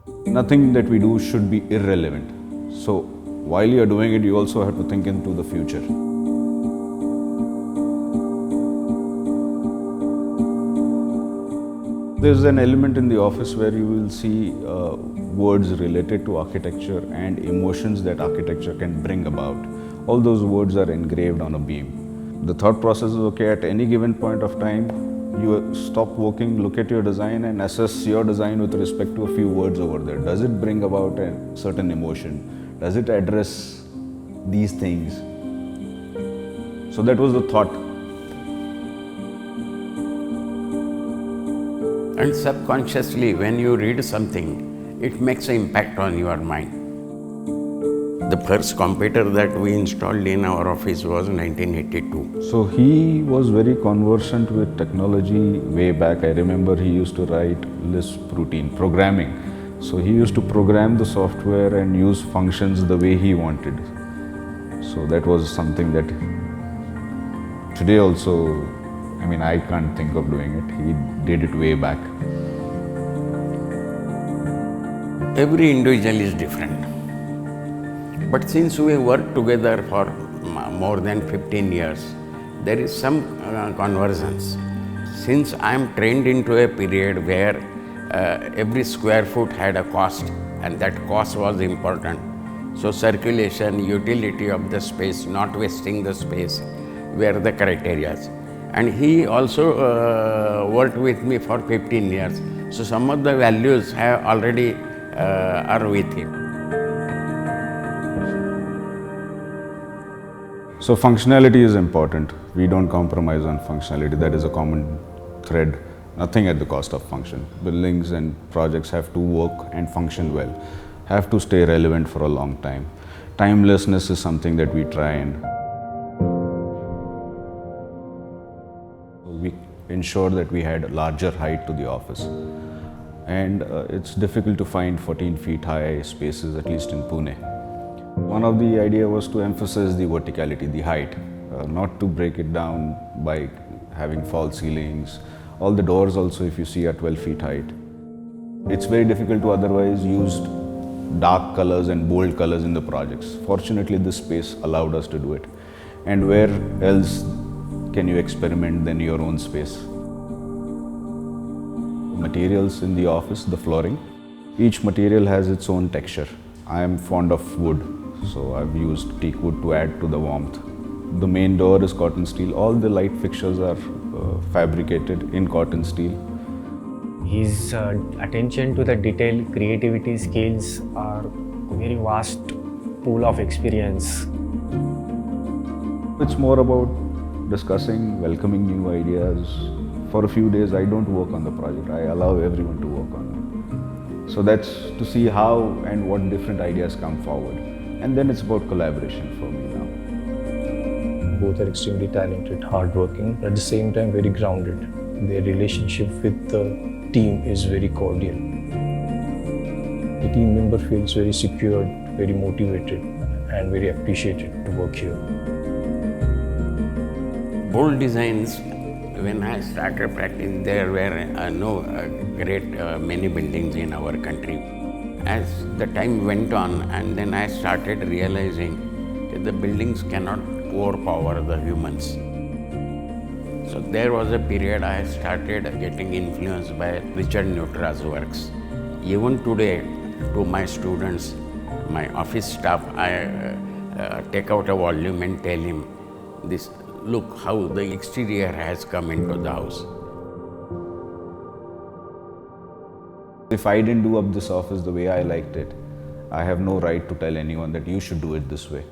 Nothing that we do should be irrelevant. So while you're doing it, you also have to think into the future. There's an element in the office where you will see words related to architecture and emotions that architecture can bring about. All those words are engraved on a beam. The thought process is okay, at any given point of time, you stop working, look at your design and assess your design with respect to a few words over there. Does it bring about a certain emotion? Does it address these things? So that was the thought. And subconsciously, when you read something, it makes an impact on your mind. The first computer that we installed in our office was 1982. So he was very conversant with technology way back. I remember he used to write Lisp routine, programming. So he used to program the software and use functions the way he wanted. So that was something that today also, I can't think of doing it. He did it way back. Every individual is different. But since we work together for more than 15 years, there is some convergence. Since I am trained into a period where every square foot had a cost, and that cost was important. So circulation, utility of the space, not wasting the space, were the criteria. And he also worked with me for 15 years. So some of the values have already are with him. So functionality is important. We don't compromise on functionality. That is a common thread. Nothing at the cost of function. Buildings and projects have to work and function well, have to stay relevant for a long time. Timelessness is something that we try and we ensure that we had larger height to the office. And it's difficult to find 14 feet high spaces, at least in Pune. One of the idea was to emphasize the verticality, the height, not to break it down by having false ceilings. All the doors also, if you see, are 12 feet height. It's very difficult to otherwise use dark colors and bold colors in the projects. Fortunately, this space allowed us to do it. And where else can you experiment than your own space? Materials in the office, the flooring, each material has its own texture. I am fond of wood. So I've used teak wood to add to the warmth. The main door is cotton steel. All the light fixtures are fabricated in cotton steel. His attention to the detail, creativity skills are very vast pool of experience. It's more about discussing, welcoming new ideas. For a few days I don't work on the project. I allow everyone to work on it. So that's to see how and what different ideas come forward. And then it's about collaboration for me now. Both are extremely talented, hardworking, at the same time very grounded. Their relationship with the team is very cordial. The team member feels very secured, very motivated, and very appreciated to work here. Bold designs, when I started practicing, there were no great many buildings in our country. As the time went on, and then I started realizing that the buildings cannot overpower the humans. So there was a period I started getting influenced by Richard Neutra's works. Even today, to my students, my office staff, I take out a volume and tell him, this, look how the exterior has come into the house. If I didn't do up this office the way I liked it, I have no right to tell anyone that you should do it this way.